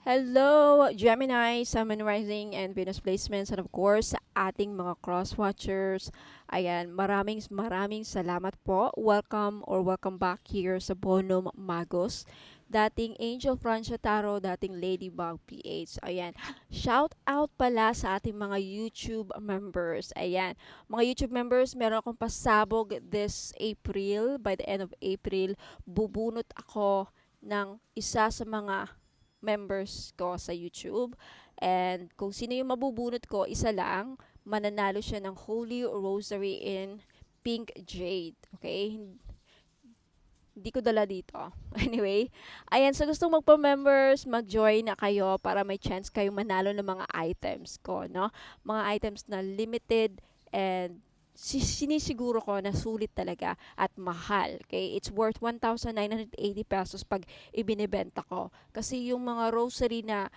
Hello, Gemini, Sun Rising, and Venus Placements, and of course, sa ating mga cross-watchers. Ayan, maraming maraming salamat po. Welcome back here sa Bonum Magos. Dating Angel Francia Taro, dating Ladybug PH. Ayan, shout out pala sa ating mga YouTube members. Ayan, mga YouTube members, meron akong pasabog this April. By the end of April, bubunot ako ng isa sa mga members ko sa YouTube. And kung sino yung mabubunot ko, isa lang, mananalo siya ng Holy Rosary in Pink Jade. Okay? Hindi ko dala dito. Anyway, ayan, so gusto magpa-members, mag-join na kayo para may chance kayo manalo ng mga items ko, no? Mga items na limited and sinisiguro ko na sulit talaga at mahal. Okay? It's worth 1,980 pesos pag ibinebenta ko. Kasi yung mga rosary na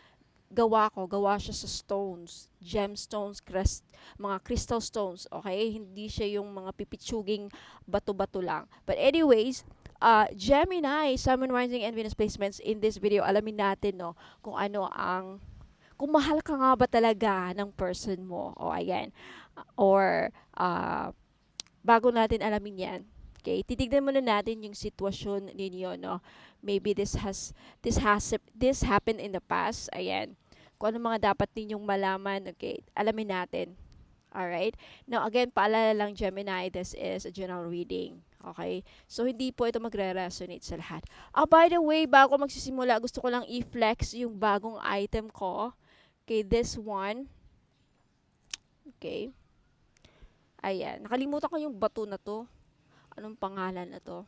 gawa siya sa stones, gemstones, mga crystal stones, okay? Hindi siya yung mga pipitsuging bato-bato lang. But anyways, Gemini, Sun, Rising, and Venus placements in this video, alamin natin, no, kung mahal ka nga ba talaga ng person mo. O, ayan. Or, bago natin alamin yan, okay, titignan muna natin yung sitwasyon ninyo, no? Maybe this happened in the past. Ayan. Kung ano mga dapat ninyong malaman, okay, alamin natin. Alright? Now, again, paalala lang, Gemini, this is a general reading. Okay? So, hindi po ito magre-resonate sa lahat. By the way, bago magsisimula, gusto ko lang i-flex yung bagong item ko. Okay, this one. Okay. Ayan. Nakalimutan ko yung bato na to. Anong pangalan na to?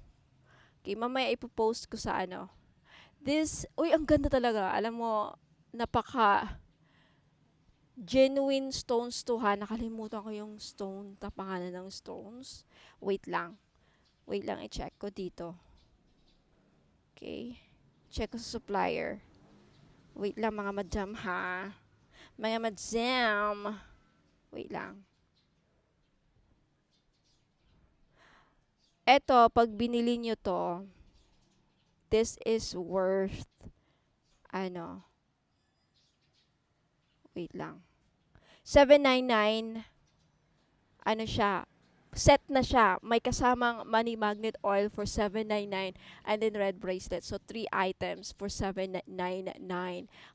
Okay, mamaya ipopost ko sa ano. Uy, ang ganda talaga. Alam mo, napaka genuine stones to ha. Nakalimutan ko yung stone, pangalan ng stones. Wait lang. Wait lang, i-check ko dito. Okay. Check ko sa supplier. Wait lang mga madam ha. Mga madam. Wait lang. Eto, pag binili nyo to, this is worth, wait lang. 799, siya, set na siya. May kasamang money magnet oil for 799 and then red bracelet. So, 3 items for 799.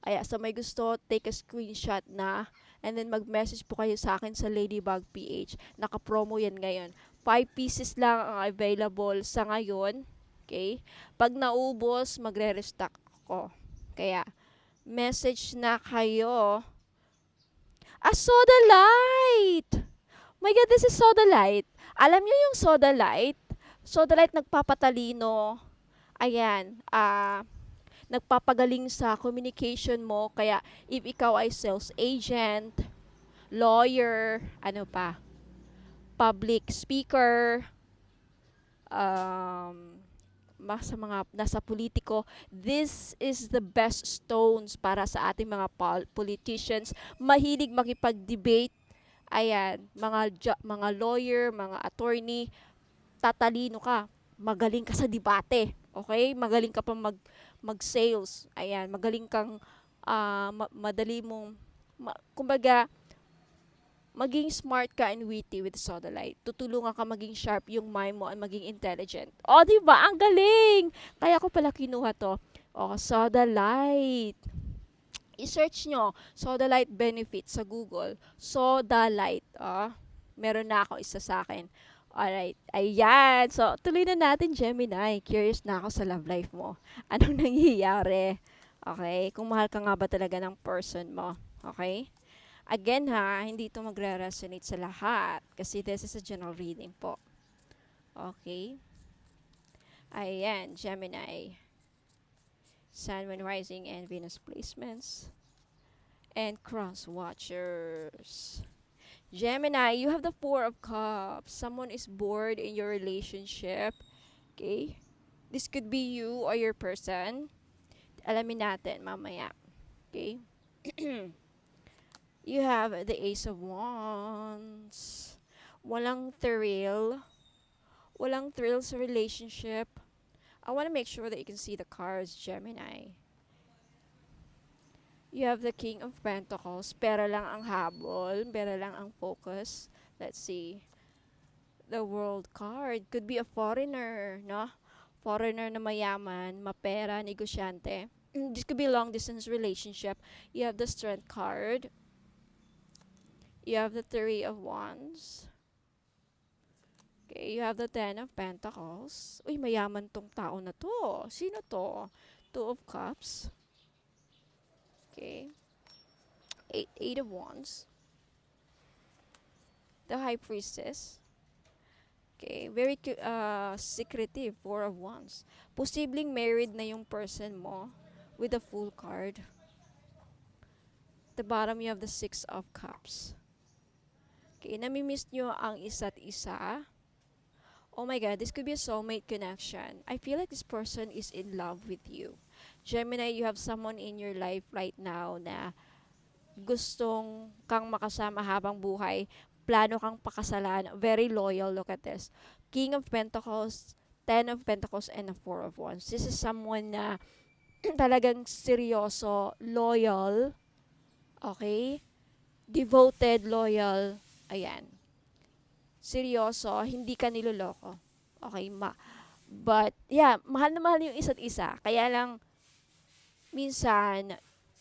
Kaya sa may gusto, take a screenshot na and then mag-message po kayo sa akin sa Ladybug PH. Naka-promo yan ngayon. 5 pieces lang ang available sa ngayon. Okay? Pag naubos, magre-restock ako. Kaya, message na kayo. Soda Light! My God, this is Soda Light. Alam niyo yung Soda Light? Soda Light nagpapatalino. Ayan, nagpapagaling sa communication mo. Kaya, if ikaw ay sales agent, lawyer, ano pa, public speaker, sa mga nasa politiko, this is the best stones para sa ating mga politicians. Mahilig makipag-debate. Ayan, mga lawyer, mga attorney, tatalino ka, magaling ka sa debate. Okay? Magaling ka pa mag-sales. Ayan, magaling kang madali mong kumbaga maging smart ka and witty with Soda Light. Tutulungan ka maging sharp yung mind mo and maging intelligent. O, di ba? Ang galing! Kaya ko pala kinuha to. O, Soda Light. I-search nyo, Soda Light benefits sa Google. Soda Light. Meron na ako isa sa akin. Alright. Ayan. So, tuloy na natin, Gemini. Curious na ako sa love life mo. Anong nangyayari? Okay? Kung mahal ka nga ba talaga ng person mo. Okay? Again ha, hindi ito magre-resonate sa lahat. Kasi this is a general reading po. Okay? Ayan, Gemini. Sun, Moon, Rising, and Venus placements. And cross watchers. Gemini, you have the Four of Cups. Someone is bored in your relationship. Okay? This could be you or your person. Alamin natin mamaya. Okay? You have the Ace of Wands. Walang thrill. Walang thrill sa relationship. I want to make sure that you can see the cards, Gemini. You have the King of Pentacles. Pera lang ang habol. Pera lang ang focus. Let's see. The World card. Could be a foreigner, no? Foreigner na mayaman, mapera, negosyante. This could be a long distance relationship. You have the Strength card. You have the Three of Wands. Okay, you have the Ten of Pentacles. Uy, mayaman tong tao na to. Sino to? Two of Cups. Okay. Eight of Wands. The High Priestess. Okay, very secretive, Four of Wands. Posibleng married na yung person mo with the Fool card. The bottom, you have the Six of Cups. Okay, namimiss nyo ang isa't isa. Oh my God, this could be a soulmate connection. I feel like this person is in love with you. Gemini, you have someone in your life right now na gustong kang makasama habang buhay. Plano kang pakasalan. Very loyal. Look at this. King of Pentacles, Ten of Pentacles, and the Four of Wands. This is someone na talagang seryoso, loyal, okay? Devoted, loyal. Ayan. Seryoso, hindi ka niloloko. Okay, but, yeah, mahal na mahal yung isa't isa. Kaya lang, minsan,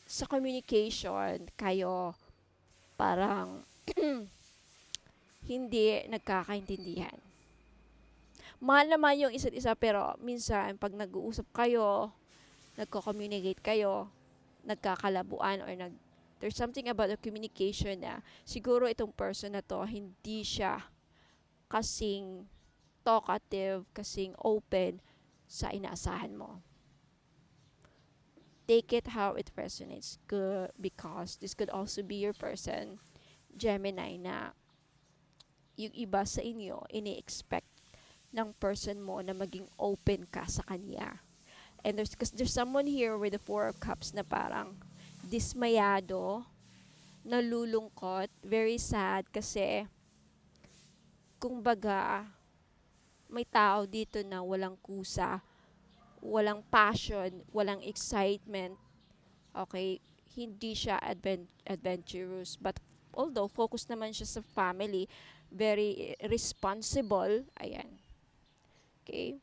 sa communication, kayo, parang, hindi nagkakaintindihan. Mahal naman yung isa't isa, pero minsan, pag nag-uusap kayo, nagko-communicate kayo, nagkakalabuan, or there's something about the communication na siguro itong person na to, hindi siya kasing talkative, kasing open sa inaasahan mo. Take it how it resonates. Good, because this could also be your person, Gemini, na yung iba sa inyo, ini-expect ng person mo na maging open ka sa kanya. And there's someone here with the Four of Cups na parang dismayado, nalulungkot, very sad kasi kumbaga may tao dito na walang kusa, walang passion, walang excitement. Okay, hindi siya adventurous, but although focus naman siya sa family, very responsible. Ayan. Okay?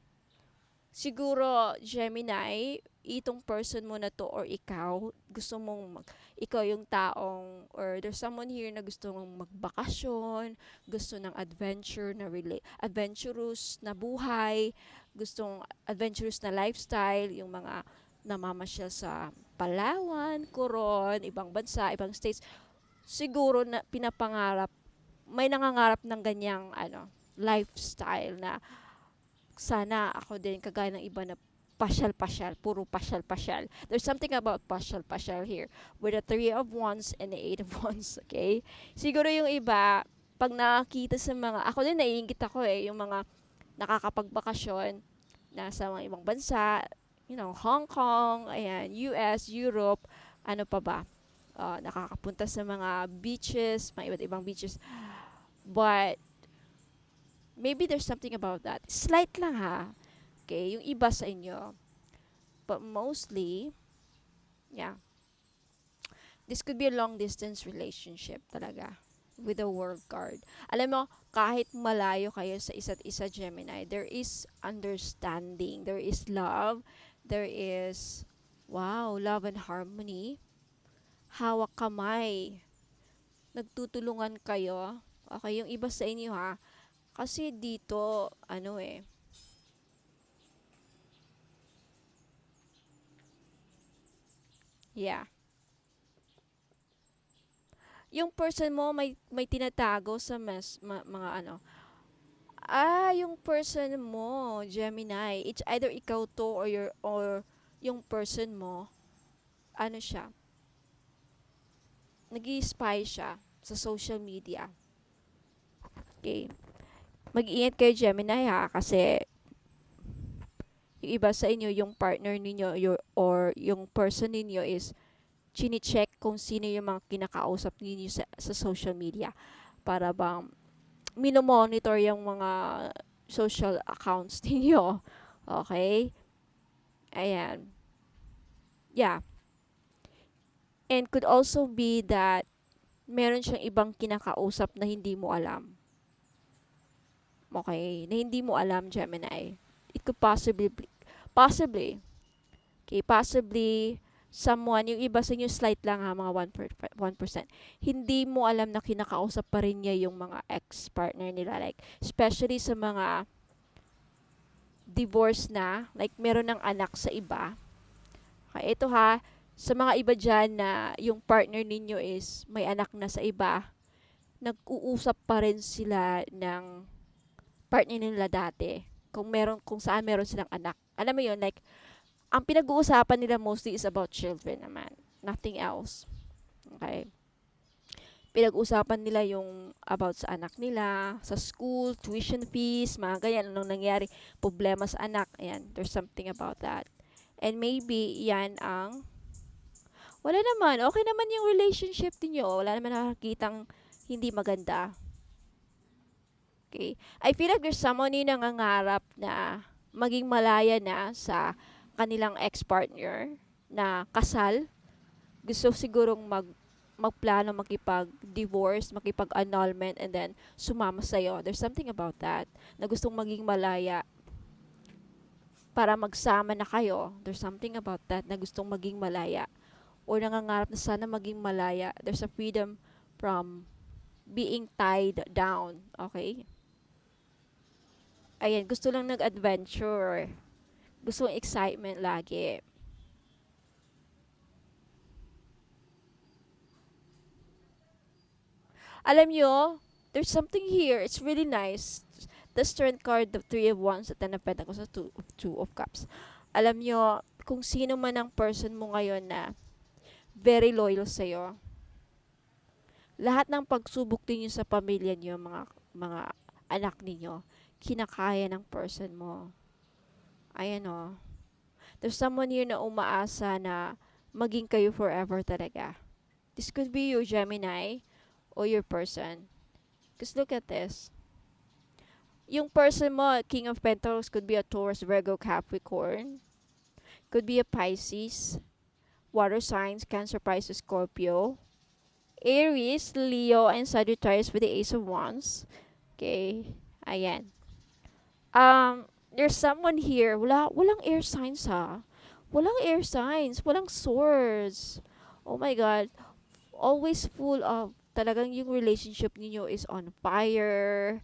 Siguro, Gemini, itong person mo na to or ikaw, gusto mong ikaw yung taong, or there's someone here na gusto mong magbakasyon, gusto ng adventure na adventurous na buhay, gustong adventurous na lifestyle, yung mga namamasyal sa Palawan, Coron, ibang bansa, ibang states. Siguro na pinapangarap, may nangangarap ng ganyang lifestyle na sana ako din kagaya ng iba na pasyal-pasyal, puro pasyal-pasyal. There's something about pasyal-pasyal here with the Three of Wands and the Eight of Wands, okay? Siguro yung iba, pag nakakita sa mga, ako din naiingit ako yung mga nakakapagbakasyon nasa mga ibang bansa, Hong Kong, ayan, US, Europe, ano pa ba? Nakakapunta sa mga beaches, mga iba't ibang beaches. But maybe there's something about that. Slight lang ha. Okay, yung iba sa inyo. But mostly, yeah. This could be a long distance relationship talaga with the World card. Alam mo, kahit malayo kayo sa isa't isa, Gemini, there is understanding, there is love, there is, wow, love and harmony. Hawak kamay. Nagtutulungan kayo. Okay, yung iba sa inyo ha, kasi dito, yeah. Yung person mo may tinatago sa mga yung person mo, Gemini, it's either ikaw to or yung person mo, siya, nag-i-spy siya sa social media. Okay. Mag-iingat kayo, Gemini ha, kasi yung iba sa inyo, yung partner ninyo or yung person ninyo is chine-check kung sino yung mga kinakausap ninyo sa social media para bang minomonitor yung mga social accounts ninyo. Okay? Ayan. Yeah. And could also be that meron siyang ibang kinakausap na hindi mo alam. Okay? Na hindi mo alam, Gemini. It could possibly, okay, possibly, someone, yung iba sa inyo, slight lang ha, mga 1%. Hindi mo alam na kinakausap pa rin niya yung mga ex-partner nila. Like, especially sa mga divorce na, like, meron ng anak sa iba. Okay, ito ha, sa mga iba dyan na yung partner ninyo is may anak na sa iba, nag-uusap pa rin sila ng partner nila dati. Kung saan meron silang anak. Alam mo yun, like, ang pinag-uusapan nila mostly is about children naman. Nothing else. Okay? Pinag-uusapan nila yung about sa anak nila, sa school, tuition fees, mga ganyan, anong nangyari, problema sa anak. Ayan, there's something about that. And maybe, yan ang, wala naman, okay naman yung relationship niyo. Wala naman nakakitang hindi maganda. Okay? I feel like there's someone yung nangangarap na maging malaya na sa kanilang ex-partner na kasal. Gusto sigurong magplano makipag-divorce, makipag-annulment, and then sumama sa'yo. There's something about that na gustong maging malaya para magsama na kayo. There's something about that na gustong maging malaya. Or nangangarap na sana maging malaya. There's a freedom from being tied down. Okay? Ayan, gusto lang nag-adventure. Gusto ng excitement lagi. Alam nyo, there's something here. It's really nice. The Strength card, the Three of Wands, at Ten of Pentacles, at Two of Cups. Alam nyo, kung sino man ang person mo ngayon na very loyal sa'yo, lahat ng pagsubok ninyo sa pamilya niyo, mga anak ninyo, kinakaya ng person mo. Ayan o. There's someone here na umaasa na maging kayo forever talaga. This could be your Gemini or your person. Because look at this. Yung person mo, King of Pentacles, could be a Taurus, Virgo, Capricorn. Could be a Pisces, water signs, Cancer, Pisces, Scorpio. Aries, Leo, and Sagittarius with the Ace of Wands. Okay. Ayan. There's someone here. Walang air signs ha. Walang air signs. Walang swords. Oh my God. Always full of, talagang yung relationship niyo is on fire.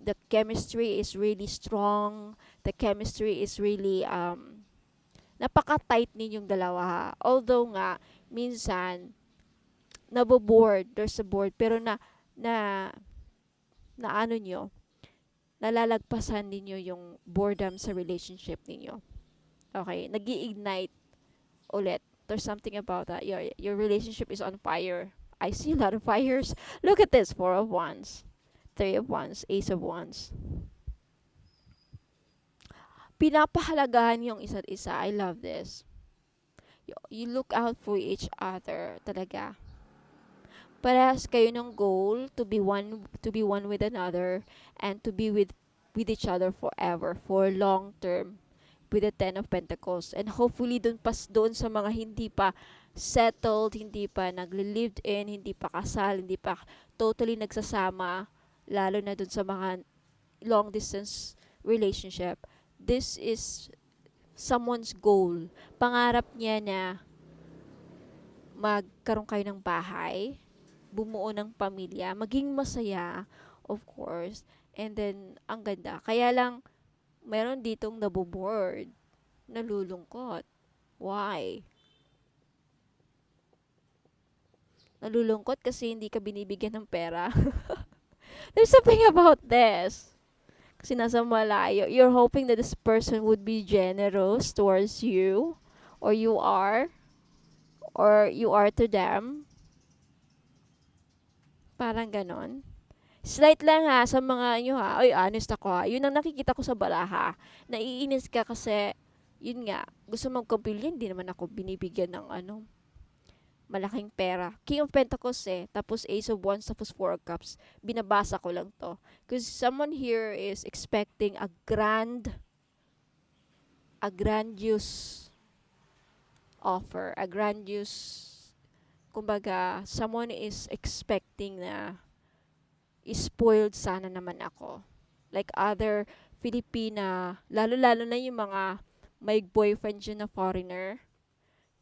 The chemistry is really strong. The chemistry is really, napaka-tight ninyong dalawa ha. Although nga, minsan, naboboard. There's a board. Pero na, na ano nyo, nalalagpasan ninyo yung boredom sa relationship ninyo. Okay? Nag-i-ignite ulit. There's something about that. Your relationship is on fire. I see a lot of fires. Look at this. Four of Wands. Three of Wands. Ace of Wands. Pinapahalagahan yung isa't isa. I love this. You look out for each other. Talaga. Parehas kayo ng goal to be one with another and to be with each other forever, for long term, with the Ten of Pentacles. And hopefully doon sa mga hindi pa settled, hindi pa nagli-lived in, hindi pa kasal, hindi pa totally nagsasama, lalo na doon sa mga long distance relationship. This is someone's goal. Pangarap niya na magkaroon kayo ng bahay, bumuo ng pamilya, maging masaya, of course, and then, ang ganda. Kaya lang, meron ditong naboboard, nalulungkot. Why? Nalulungkot kasi hindi ka binibigyan ng pera. There's something about this. Kasi nasa malayo. You're hoping that this person would be generous towards you, or you are to them. Parang ganon. Slight lang ha, sa mga nyo ha. Ay, honest ako ha. Yun ang nakikita ko sa balaha. Naiinis ka kasi, yun nga, gusto mag-compile, hindi naman ako binibigyan ng malaking pera. King of Pentacles tapos Ace of Wands, tapos Four of Cups. Binabasa ko lang to. Because someone here is expecting a grandiose offer, a grandiose kumbaga, someone is expecting na spoiled sana naman ako. Like other Filipina, lalo-lalo na yung mga may boyfriend dyan na foreigner.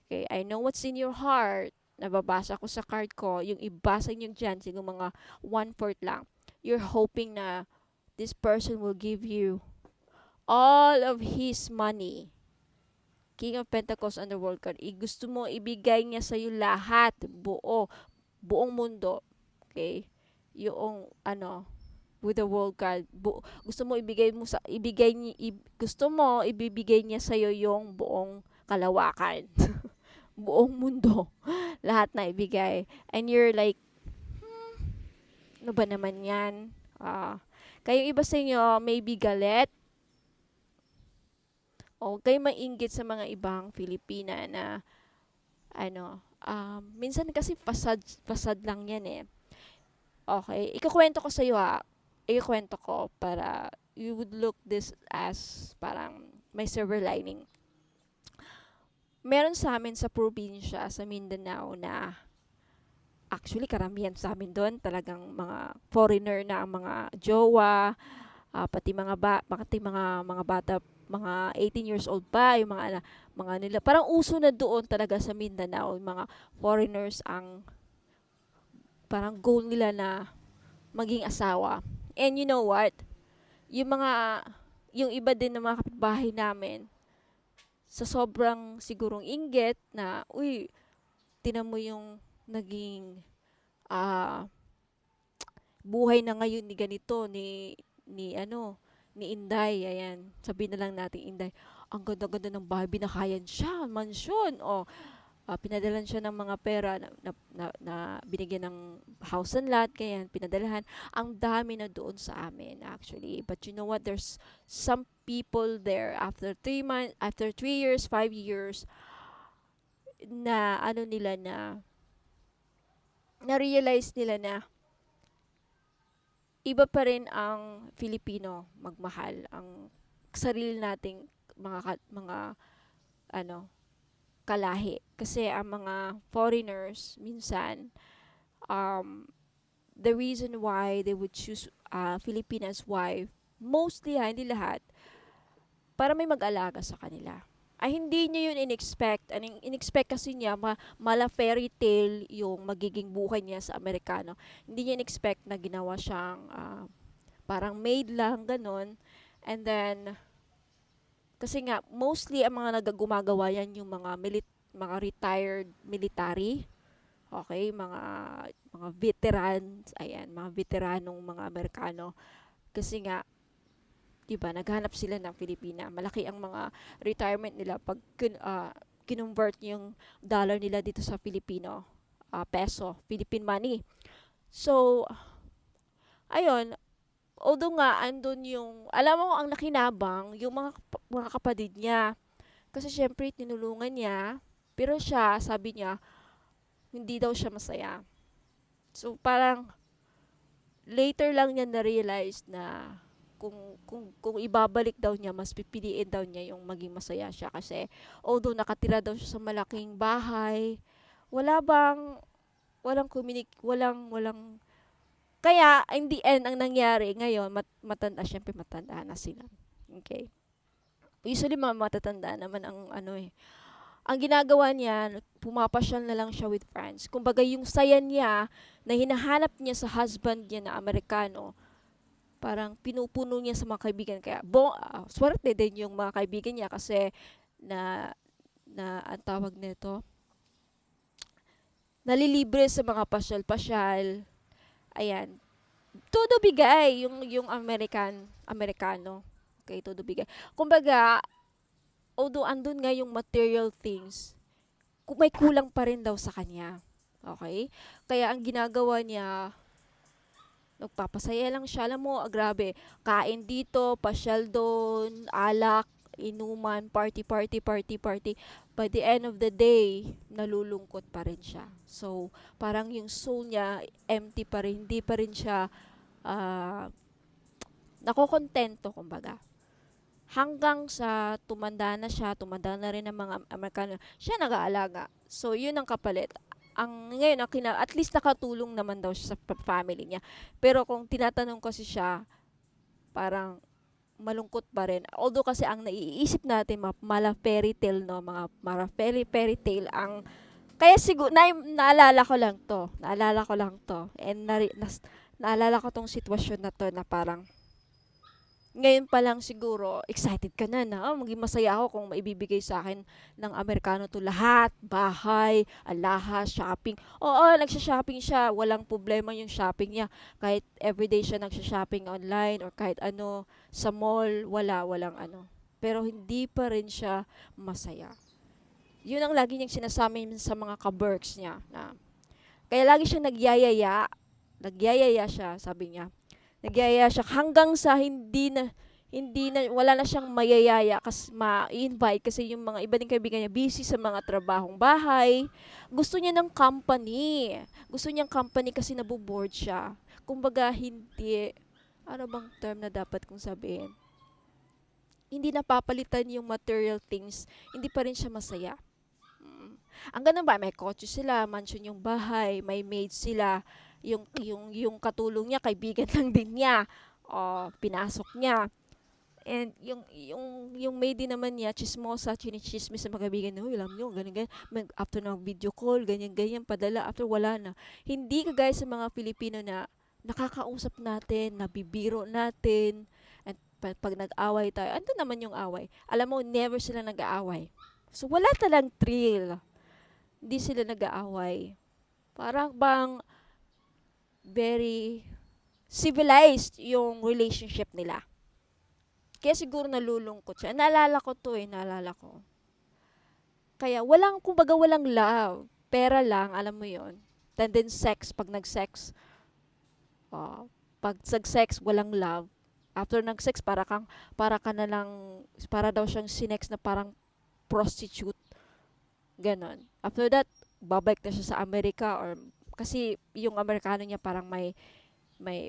Okay, I know what's in your heart. Nababasa ko sa card ko, yung ibasa nyo dyan, siguro mga 1/4 lang. You're hoping na this person will give you all of his money. King of Pentacles on the World card. Gusto mo ibigay niya sa iyo lahat, buong mundo. Okay? Yung with the World card, gusto mo ibibigay niya sa iyo yung buong kalawakan. Buong mundo. Lahat na ibigay. And you're like, ano ba naman 'yan? Kayong iba sa inyo maybe galit o kayo mainggit sa mga ibang Filipina na minsan kasi pasad lang yan eh. Okay, ikukwento ko sa iyo ikukwento ko para you would look this as parang may silver lining. Meron sa amin sa probinsya, sa Mindanao na actually karamihan sa amin doon talagang mga foreigner na ang mga jowa, pati mga bata, mga 18 years old pa, yung mga nila. Parang uso na doon talaga sa Mindanao, yung mga foreigners ang parang goal nila na maging asawa. And you know what? Yung iba din ng mga kapitbahay namin, sa sobrang sigurong inggit na, uy, tinan mo yung naging buhay na ngayon ni ganito, ni Inday, ayan, sabihin na lang natin Inday, ang ganda-ganda ng bahay, binakayan siya, mansyon, pinadalan siya ng mga pera na binigyan ng house and lot, kaya pinadalahan, ang dami na doon sa amin actually. But you know what, there's some people there after 3 months, after 3 years, 5 years, na nila na-realize nila na iba pa rin ang Filipino magmahal, ang sarili nating mga kalahi. Kasi ang mga foreigners minsan the reason why they would choose Filipina's wife, mostly hindi lahat, para may mag-alaga sa kanila. Ay hindi niya yun in-expect. In-expect kasi niya mala fairy tale yung magiging buhay niya sa Amerikano. Hindi niya in-expect na ginawa siyang parang maid lang, ganon. And then, kasi nga, mostly ang mga gumagawa yan yung mga retired military. Okay, mga veterans, ayan, mga veteranong mga Amerikano. Kasi nga, diba, naghanap sila ng Pilipina. Malaki ang mga retirement nila pag kinonvert yung dollar nila dito sa Filipino peso, Philippine money. So, ayun, although nga andun yung, alam mo ang nakinabang, yung mga kapatid niya. Kasi syempre tinulungan niya, pero siya, sabi niya, hindi daw siya masaya. So, parang later lang niya na-realize na kung ibabalik daw niya, mas pipiliin daw niya yung maging masaya siya. Kasi, although nakatira daw siya sa malaking bahay, walang kaya, in the end, ang nangyari ngayon, syempre matanda na sila. Okay. Usually, matatanda naman ang ang ginagawa niya, pumapasyal na lang siya with friends. Kumbaga, yung saya niya na hinahanap niya sa husband niya na Amerikano, parang pinupuno niya sa mga kaibigan. Kaya, swerte din yung mga kaibigan niya kasi ang tawag nito, nalilibre sa mga pasyal-pasyal. Ayan. Todo bigay yung Amerikano. Okay, todo bigay. Kumbaga, although andun nga yung material things, may kulang pa rin daw sa kanya. Okay? Kaya ang ginagawa niya, nagpapasaya lang siya. Alam mo, grabe, kain dito, pasyal doon, alak, inuman, party. By the end of the day, nalulungkot pa rin siya. So, parang yung soul niya, empty pa rin, hindi pa rin siya nakokontento, kumbaga. Hanggang sa tumanda na rin ang mga Amerikano, siya nag-aalaga. So, yun ang kapalit. ang ngayon at least nakatulong naman daw siya sa family niya. Pero kung tinatanong kasi siya, parang malungkot pa rin. Although kasi ang naiisip natin, mala fairy tale, no? Mga mala fairy tale ang kaya siguro naalala ko lang to. Naalala ko lang to. And naalala ko tong sitwasyon na to na parang ngayon pa lang siguro excited ka na maging masaya ako kung maibibigay sa akin ng Amerikano to lahat, bahay, alahas, shopping. Oo, nagsha-shopping siya, walang problema yung shopping niya. Kahit everyday siya nagsha-shopping online or kahit ano sa mall, walang ano. Pero hindi pa rin siya masaya. Yun ang lagi niyang sinasabi sa mga ka-berks niya na kaya lagi siya nagyayaya siya, sabi niya. Nagyayaya siya hanggang sa hindi na wala na siyang mayayaya kasi ma-invite kasi yung mga iba ding kaibigan niya busy sa mga trabahong bahay. Gusto niya ng company. Gusto niyang company kasi naboboard siya. Kumbaga hindi ano bang term na dapat kong sabihin? Hindi napapalitan yung material things, hindi pa rin siya masaya. Mm. Ang ganun ba, may kotse sila, mansion yung bahay, may maid sila, yung katulong niya, kaibigan lang din niya. O, pinasok niya. And yung maid din naman niya, chismosa, chinichismis sa mga kaibigan niya, "Uy, alam niyo, ganyan, ganyan. After ng video call, ganyan, ganyan, padala, after wala na. Hindi kagaya sa mga Pilipino na nakakausap natin, nabibiro natin, at pag nag-away tayo, ano naman yung away? Alam mo, never sila nag-aaway. So, wala talang thrill. Hindi sila nag-aaway. Parang bang very civilized yung relationship nila. Kaya siguro nalulungkot siya. Naalala ko. Kaya kumbaga walang love. Pera lang, alam mo yon. And then sex, pag nag-sex, uh, pag nag-sex, walang love. After nag-sex, para ka na lang, para daw siyang sinex na parang prostitute. Ganon. After that, babalik na siya sa Amerika or kasi yung Amerikano niya parang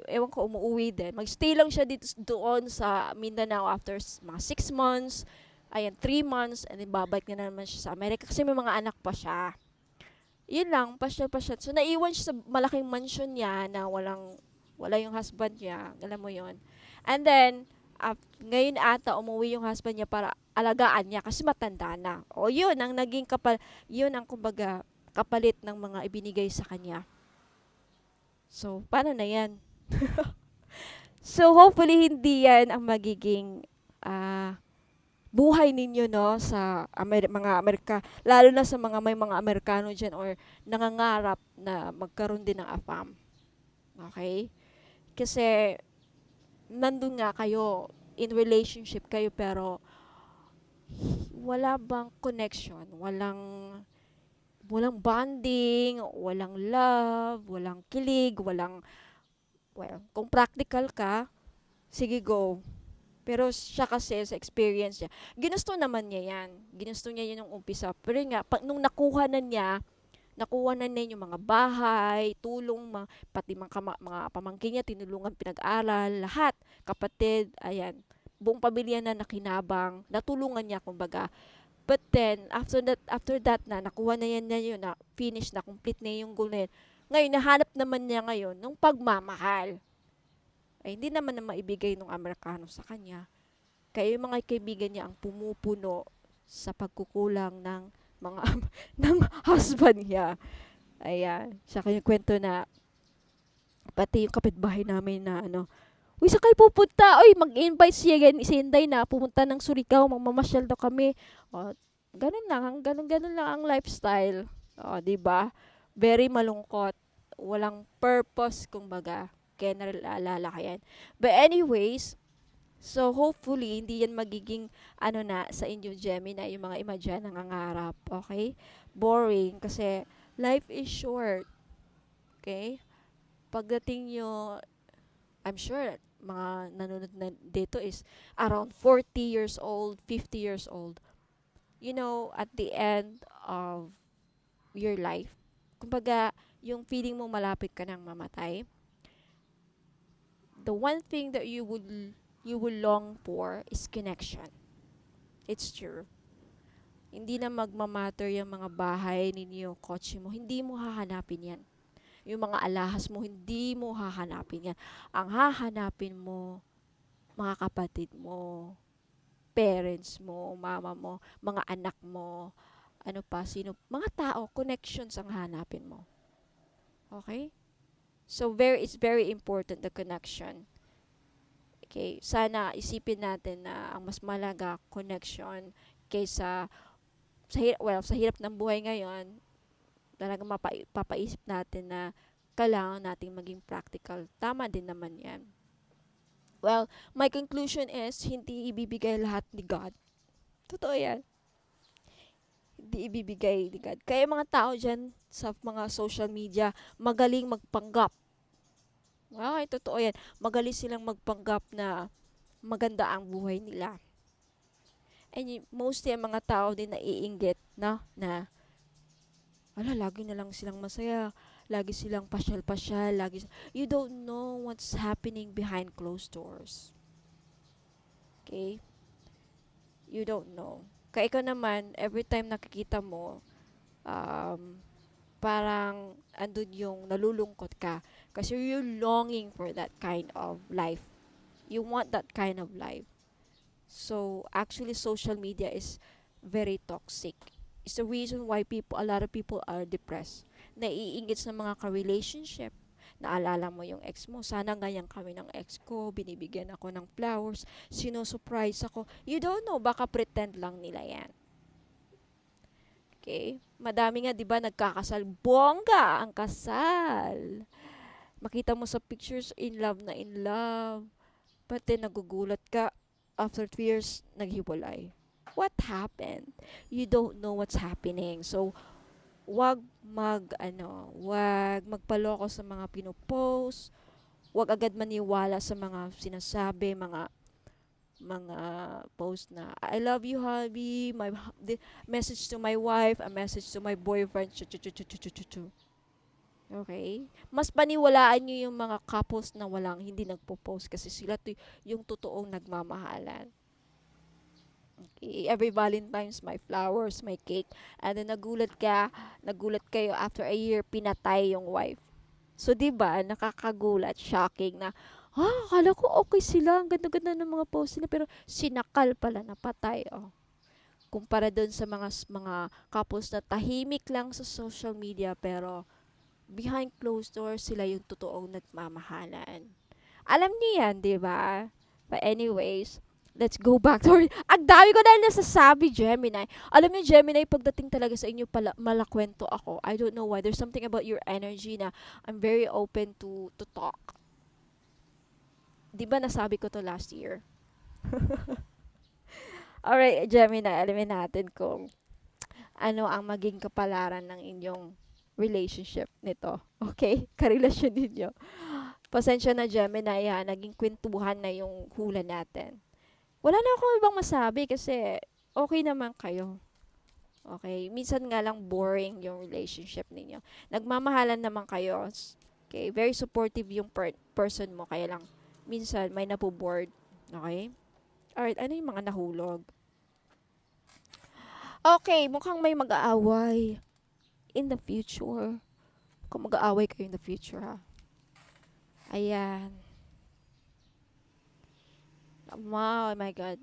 ewan ko, umuwi din. Magstay lang siya dito doon sa Mindanao after mga 6 months, ayan, 3 months, and then babalik na naman siya sa Amerika kasi may mga anak pa siya. Yun lang, pasyal-pasyal. So, naiwan siya sa malaking mansion niya na wala yung husband niya. Alam mo yon. And then, ngayon ata umuwi yung husband niya para alagaan niya kasi matanda na. O yun, yun ang kumbaga kapalit ng mga ibinigay sa kanya. So, paano na yan? So, hopefully, hindi yan ang magiging buhay ninyo, no, sa mga lalo na sa may mga Amerikano dyan or nangangarap na magkaroon din ng AFAM. Okay? Kasi, nandun nga kayo, in relationship kayo, pero wala bang connection, walang bonding, walang love, walang kilig, kung practical ka, sige go. Pero siya kasi sa experience niya, ginusto naman niya yan. Ginusto niya yun nung umpisa. Pero nga, nung nakuha na niya yung mga bahay, tulong, pati mga pamangkin niya, tinulungan pinag-aral, lahat, kapatid, ayan, buong pamilya na nakinabang, natulungan niya, kumbaga. But then, after that na, nakuha na yan na yun, na finish na, complete na yung goal na yun. Ngayon, nahanap naman niya ngayon ng pagmamahal. Ay, hindi naman na maibigay ng Amerikano sa kanya. Kaya yung mga kaibigan niya ang pumupuno sa pagkukulang ng mga ng husband niya. Ayan. Saka yung kwento na pati yung kapitbahay namin na "Uy, saan kayo pupunta? Uy, mag-invite si Inday na pumunta ng Surigao, mamamasyal daw kami." O, ganun lang ang lifestyle. O, di ba? Very malungkot. Walang purpose, kumbaga. Kaya naalala ka yan. But anyways, so hopefully, hindi yan magiging na sa inyo, Gemini, yung mga ima dyan nangangarap. Okay? Boring. Kasi life is short. Okay? Pagdating nyo, I'm sure, mga nanonood na dito is around 40 years old, 50 years old. You know, at the end of your life, kumbaga, yung feeling mo malapit ka nang mamatay, the one thing that you will long for is connection. It's true. Hindi na magmamatter yung mga bahay ninyo, kotse mo. Hindi mo hahanapin yan. Yung mga alahas mo, hindi mo hahanapin yan. Ang hahanapin mo, mga kapatid mo, parents mo, mama mo, mga anak mo, ano pa, sino, mga tao, connections ang hanapin mo. Okay? So, it's very important, the connection. Okay? Sana isipin natin na ang mas malaga, connection, kaysa, sa hirap ng buhay ngayon, talagang papaisip natin na kailangan nating maging practical. Tama din naman yan. Well, my conclusion is, hindi ibibigay lahat ni God. Totoo yan. Hindi ibibigay ni God. Kaya mga tao dyan sa mga social media, magaling magpanggap. Okay, totoo yan. Magaling silang magpanggap na maganda ang buhay nila. And mostly ang mga tao din naiinggit na lagi na lang silang masaya. Lagi silang pasyal-pasyal. You don't know what's happening behind closed doors. Okay? You don't know. Kaya ikaw naman, every time nakikita mo, um, parang andun yung nalulungkot ka. Kasi you're longing for that kind of life. You want that kind of life. So, actually, social media is very toxic. It's the reason why a lot of people are depressed. Naiingit sa mga ka-relationship. Naalala mo yung ex mo, sana ganyan kami ng ex ko, binibigyan ako ng flowers, sino-surprise ako. You don't know, baka pretend lang nila yan. Okay? Madami nga, di ba, nagkakasal. Bongga ang kasal. Makita mo sa pictures, in love na in love. But then, nagugulat ka, after 2 years, naghiwalay. What happened? You don't know what's happening. So, wag magpaloko sa mga pinopost, wag agad maniwala sa mga sinasabi, mga post na I love you hubby, the message to my wife, a message to my boyfriend, okay? Mas paniwalaan nyo yung mga couples na hindi nagpo-post kasi sila yung totoong nagmamahalan. Okay, every Valentine's, my flowers, my cake. And then nagulat kayo after a year, pinatay yung wife. So, di ba nakakagulat, shocking na, akala ko okay sila, ang ganda-ganda ng mga post nila, pero sinakal pala, napatay, oh. Kumpara doon sa mga couples na tahimik lang sa social media, pero behind closed doors, sila yung totoong nagmamahalan. Alam niyo yan, di ba? But anyways, let's go back to ang dami ko dahil nasasabi, Gemini. Alam niyo, Gemini, pagdating talaga sa inyo, malakwento ako. I don't know why. There's something about your energy na I'm very open to talk. Di ba nasabi ko to last year? Alright, Gemini, alamin natin kung ano ang maging kapalaran ng inyong relationship nito. Okay? Karelasyon ninyo. Pasensya na, Gemini, ha. Naging kwentuhan na yung hula natin. Wala na akong ibang masabi kasi okay naman kayo. Okay? Minsan nga lang boring yung relationship ninyo. Nagmamahalan naman kayo. Okay? Very supportive yung person mo. Kaya lang, minsan may napoboard. Okay? Alright, ano yung mga nahulog? Okay, mukhang may mag-aaway in the future. Kung mag-aaway kayo in the future, ha? Ayan. Wow, oh my God.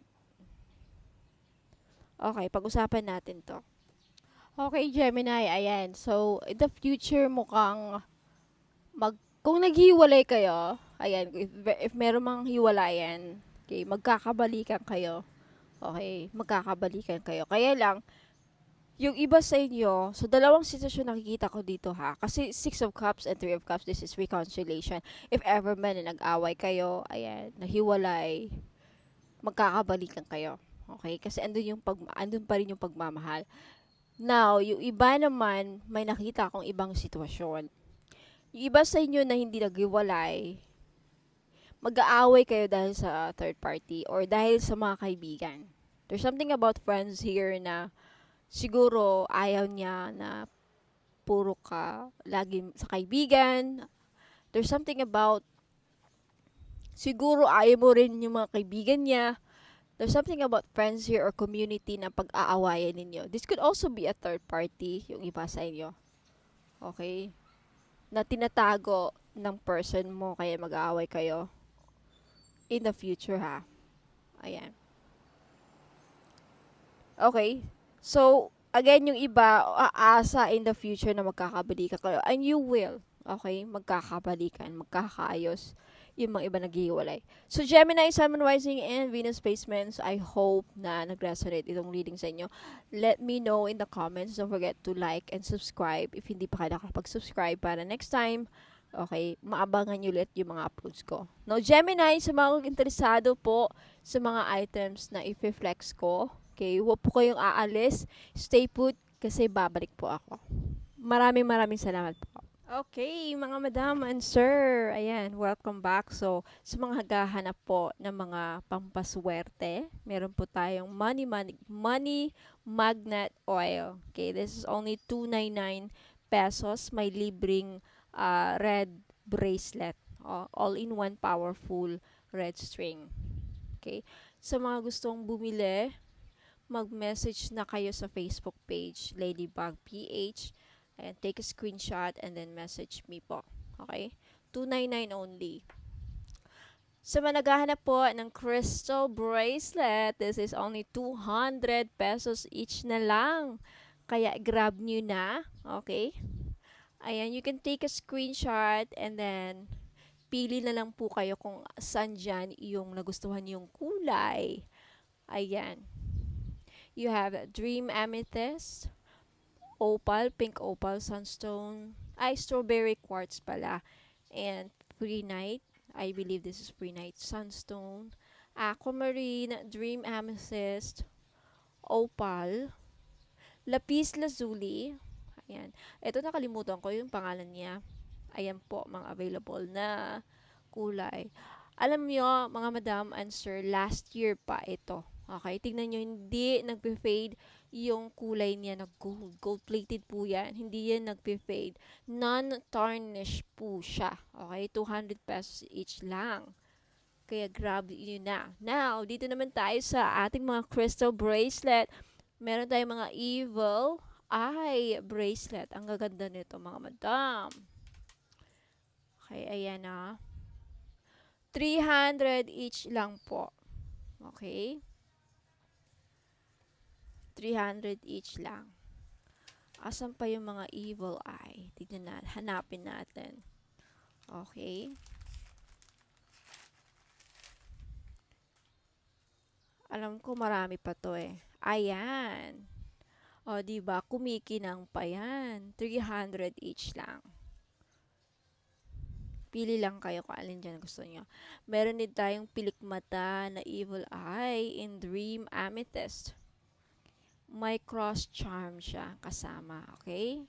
Okay, pag-usapan natin to. Okay, Gemini, ayan. So, in the future, mukhang kung naghiwalay kayo, ayan, if meron mang hiwalayan, okay, magkakabalikan kayo. Okay, magkakabalikan kayo. Kaya lang, yung iba sa inyo, so dalawang sitwasyon nakikita ko dito, ha. Kasi 6 of Cups and 3 of Cups, this is reconciliation. If ever man na nag-away kayo, ayan, nahiwalay, magkakabalikan kayo. Okay? Kasi andun pa rin yung pagmamahal. Now, yung iba naman, may nakita akong ibang sitwasyon. Yung iba sa inyo na hindi naghiwalay, mag-aaway kayo dahil sa third party or dahil sa mga kaibigan. There's something about friends here na siguro ayaw niya na puro ka lagi sa kaibigan. There's something about siguro ayaw mo rin yung mga kaibigan niya There's something about friends here or community na pag-aawayan ninyo. This could also be a third party, yung iba sa inyo. Okay? Na tinatago ng person mo kaya mag-aaway kayo in the future ha. Ayan. Okay? So, again, yung iba, aasa in the future na magkakabalikan kayo. And you will. Okay? Magkakabalikan, magkakaayos yung mga iba naghihiwalay. So, Gemini, Sun, Moon, Rising, and Venus placements, I hope na nag-resonate itong reading sa inyo. Let me know in the comments. Don't forget to like and subscribe if hindi pa kayo nakapag-subscribe para next time, okay, maabangan nyo ulit yung mga uploads ko. Now, Gemini, sa mga interesado po sa mga items na i-flex ko, okay, huwag po kayong aalis. Stay put kasi babalik po ako. Maraming salamat po. Okay, mga madam and sir, ayan, welcome back. So, sa mga hagahanap po ng mga pampaswerte, meron po tayong money magnet oil. Okay, this is only 299 pesos. May libreng red bracelet. All-in-one powerful red string. Okay, sa mga gustong bumili, mag-message na kayo sa Facebook page, Ladybug PH. And take a screenshot and then message me po. Okay? 299 only. Sa mga naghahanap po ng crystal bracelet, this is only 200 pesos each na lang. Kaya grab nyo na. Okay? Ayan, you can take a screenshot and then pili na lang po kayo kung saan dyan yung nagustuhan yung kulay. Ayan. You have Dream Amethyst, opal, pink opal, sunstone, strawberry quartz pala, and prehnite. I believe this is prehnite, sunstone, aquamarine, dream amethyst, opal, lapis lazuli. Ayan. Ito nakalimutan ko yung pangalan niya. Ayan po, mga available na kulay. Alam nyo, mga madam and sir, last year pa ito. Okay, tignan nyo, hindi nagpe-fade yung kulay niya na gold. Gold-plated po yan. Hindi yan nagpe-fade. Non-tarnish po siya. Okay, 200 pesos each lang. Kaya grab yun na. Now, dito naman tayo sa ating mga crystal bracelet. Meron tayong mga evil eye bracelet. Ang gaganda nito, mga madam. Okay, ayan na. 300 each lang po. Okay? 300 each lang. Asan pa yung mga evil eye? Tignan natin. Hanapin natin. Okay? Alam ko marami pa to eh. Ayan. O, diba? Kumikinang pa yan. 300 each lang. Pili lang kayo kung alin dyan gusto nyo. Meron din tayong pilikmata na evil eye in Dream Amethyst. May cross charm siya kasama. Okay?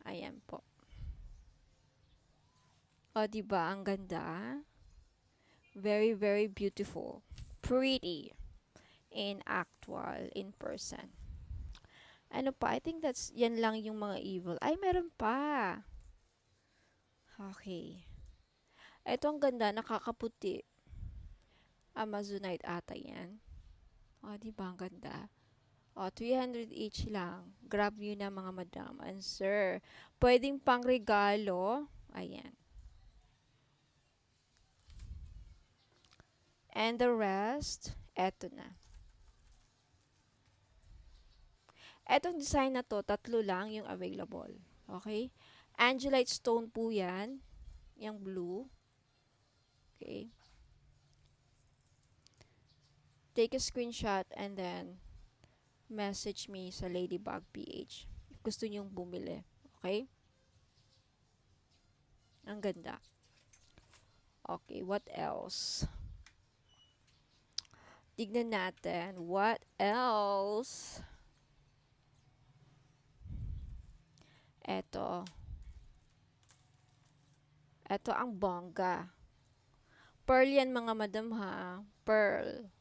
Ayan po. O, diba? Ang ganda. Very beautiful. Pretty. In actual, in person. Ano pa? I think yan lang yung mga evil. Ay, meron pa. Okay. Ito ang ganda, nakakaputi. Amazonite ata yan. O, diba ang ganda? O, 300 each lang. Grab nyo na mga madam and sir. Pwedeng pang regalo. Ayan. And the rest, eto na. Etong design na to, 3 lang yung available. Okay? Angelite stone po yan. Yung blue. Okay. Take a screenshot and then message me sa Ladybug PH if gusto nyong bumili. Okay? Ang ganda. Okay, what else? Tignan natin. What else? Eto. Eto ang bongga. Pearl yan mga madam ha. Pearl.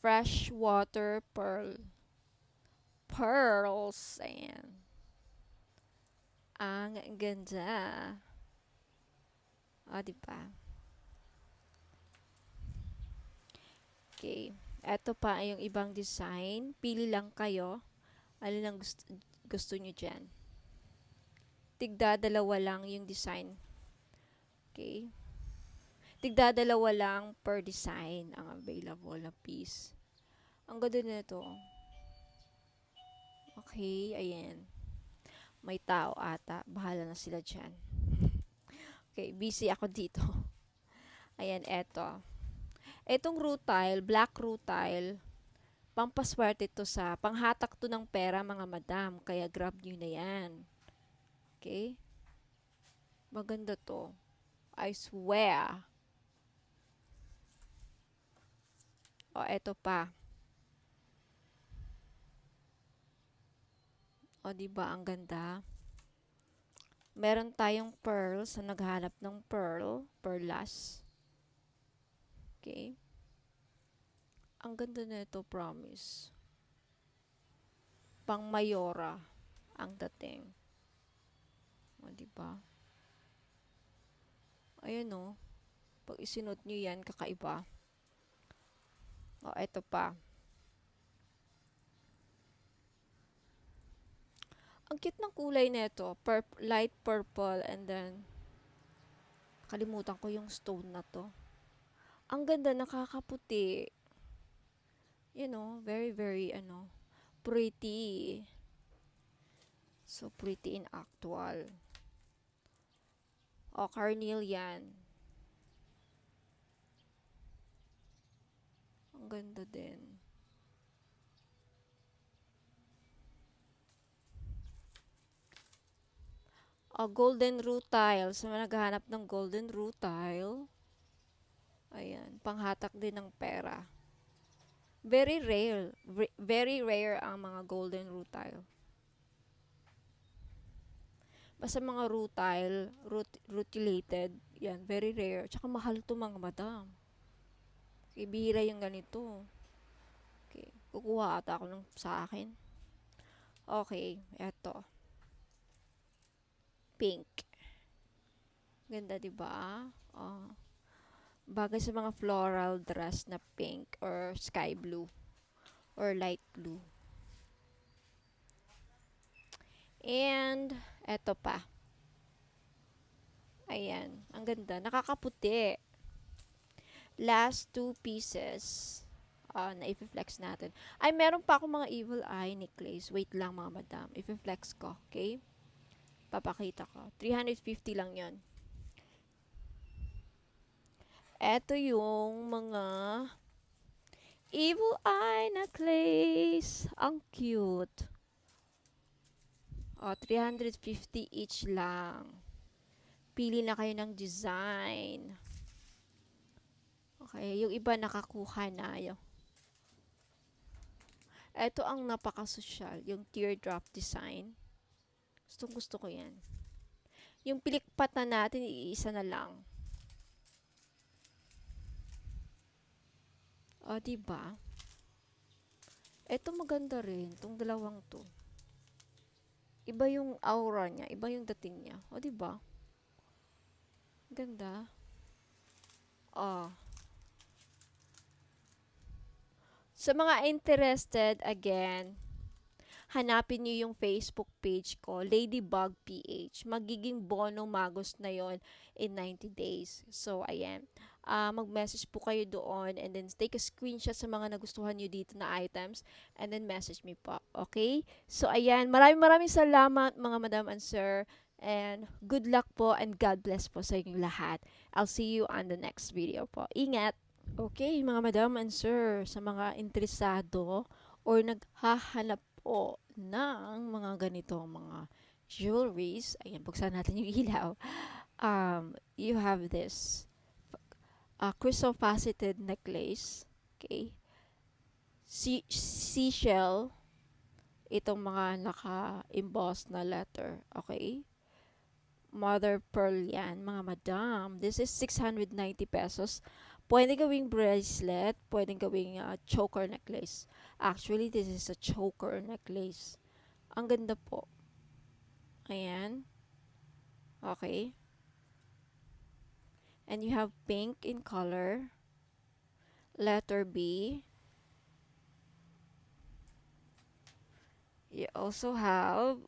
Freshwater pearl. Pearls. Ayan. Ang ganda. O, diba? Okay. Eto pa yung ibang design. Pili lang kayo. Alin ang gusto nyo dyan. Tigda dalawa lang yung design. Okay. Tigda dalawa lang per design ang available na piece. Ang ganda na ito. Okay, ayan. May tao ata. Bahala na sila dyan. Okay, busy ako dito. Ayan, eto. Etong rutile, black rutile, pampaswerte to sa, panghatak to ng pera mga madam. Kaya grab nyo na yan. Okay? Maganda to. I swear. O, eto pa. O, diba ang ganda? Meron tayong pearl sa naghanap ng pearl, perlas. Okay? Ang ganda na ito, promise. Pang mayora ang dating. O, diba? Ayan o. Pag isinot nyo yan, kakaiba. O, eto pa. Ang cute ng kulay nito, light purple and then kalimutan ko yung stone na to. Ang ganda, nakakaputi. You know, very very pretty. So pretty in actual. O, carnelian. Ang ganda din. O, golden rutile. So, naghahanap ng golden rutile. Ayan, panghatak din ng pera. Very rare. Very rare ang mga golden rutile. Basta mga rutile, rutilated, yan, very rare. Tsaka mahal to mga madam. Okay, bihira yung ganito. Okay, kukuha ata ako ng sa akin. Okay, eto. Pink. Ganda, diba? Oh. Bagay sa mga floral dress na pink or sky blue or light blue. And, eto pa. Ayan, ang ganda. Nakakaputi. Last two pieces na i-flex natin. Ay, meron pa akong mga evil eye necklace. Wait lang mga madam. I-flex ko, okay? Papakita ko. 350 lang yon. Eto yung mga evil eye necklace. Ang cute. O, 350 each lang. Pili na kayo ng design. Okay, yung iba nakakuha na yun. Ito ang napaka-social, yung teardrop design. Gustong gusto ko yan. Yung pilikpatan natin, iisa na lang. O, diba? Ito maganda rin, itong dalawang to. Iba yung aura niya, iba yung dating niya. O, diba? Ganda. O. Sa mga interested, again, hanapin niyo yung Facebook page ko, Ladybug PH. Magiging bono magos na yon in 90 days. So, ayan. Mag-message po kayo doon and then take a screenshot sa mga nagustuhan nyo dito na items and then message me po. Okay? So, ayan. Maraming salamat mga madam and sir. And good luck po and God bless po sa inyong lahat. I'll see you on the next video po. Ingat! Okay, mga madam and sir, sa mga interesado or naghahanap po ng mga ganitong mga jewelries, ayan, buksan natin yung ilaw. You have this crystal faceted necklace, okay? Seashell, itong mga naka-emboss na letter, okay? Mother pearl yan, mga madam. This is 690 pesos. Pwede gawing bracelet, pwede gawing choker necklace. Actually, this is a choker necklace. Ang ganda po. Ayan. Okay. And you have pink in color. letter B. You also have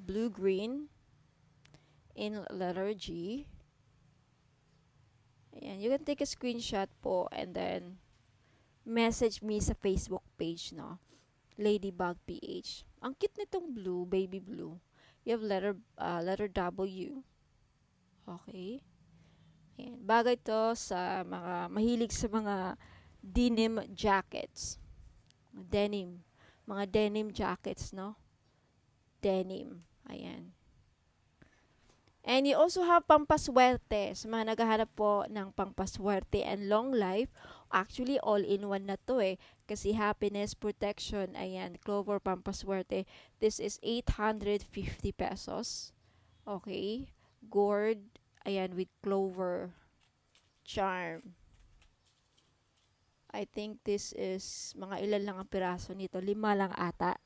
blue-green in letter G. Ayan, you can take a screenshot po and then message me sa Facebook page, no? Ladybug PH. Ang cute nitong blue, baby blue. You have letter W. Okay. Ayan. Bagay to sa mga mahilig sa mga denim jackets. Denim. Mga denim jackets, no? Denim. Ayan. And you also have pampaswerte. Sa mga naghahanap po ng pampaswerte and long life, actually all-in-one na to eh. Kasi happiness, protection, ayan, Clover pampaswerte. This is 850 pesos. Okay. Gourd, ayan, with Clover charm. I think this is mga ilan lang ang piraso nito. 5 lang ata.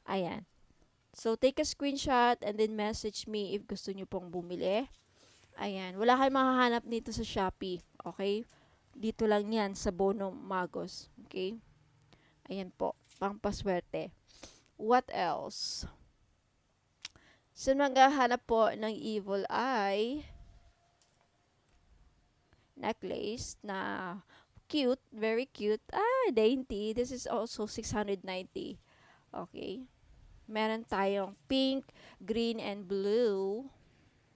Ayan. So, take a screenshot and then message me if gusto nyo pong bumili. Ayan. Wala kayong mahahanap dito sa Shopee. Okay? Dito lang yan sa Bono Magos. Okay? Ayan po. Pampaswerte. What else? So, maghahanap po ng evil eye necklace na cute. Very cute. Dainty. This is also 690. Okay? Meron tayong pink, green, and blue.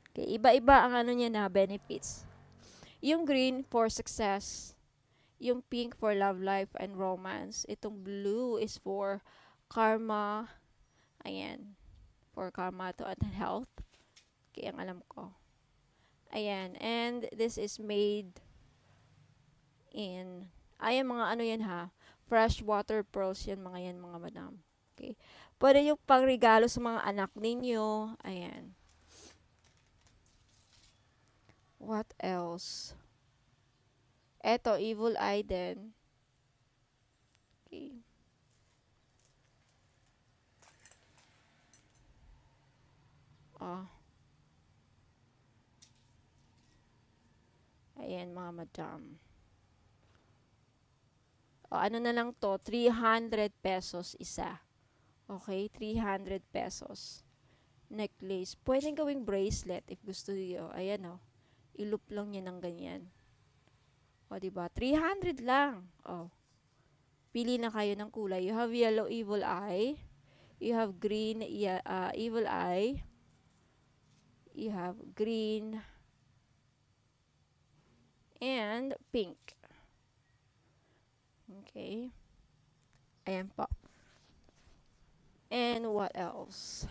Okay, iba-iba ang ano niya na benefits. Yung green for success. Yung pink for love life and romance. Itong blue is for karma. Ayan. For karma to and health. Okay, ang alam ko. Ayan. And this is made in, ayan mga ano yan ha. Freshwater pearls yan mga yan mga madam. Okay. Pwede yung pangregalo sa mga anak ninyo. Ayan. What else? Eto, evil eye din. Okay. Oh. Ayan, mga madam. O, ano na lang to? 300 pesos isa. Okay, 300 pesos. Necklace. Pwedeng gawing bracelet if gusto niyo. Ayan o. I-loop lang niya ng ganyan. O, diba? 300 lang. O. Pili na kayo ng kulay. You have yellow evil eye. You have green evil eye. You have green and pink. Okay. Ayan po. And what else?